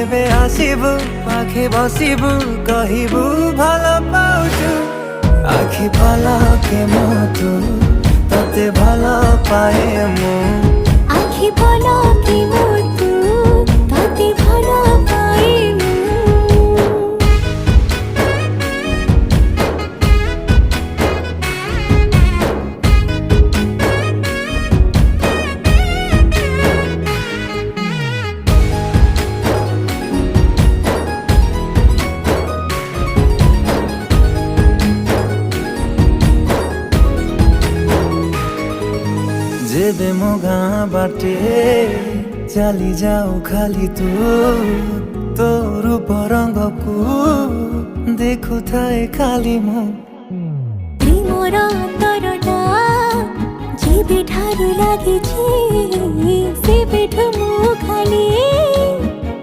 যেবে আসিবু পাখে বসিবু কহিবু ভাল পাউছু আখি পলকে মতু ততে ভাল পায়ে মু আখি পলকে মতু ততে ভাল পায়ে মু जेबे मो गाँ बाटे चली जाऊ खाली तू तो रूप रंग को देखु थाए खाली मु प्रेमर अंतरटा जेबे ठारू लागिछि सेबेठु मु खाली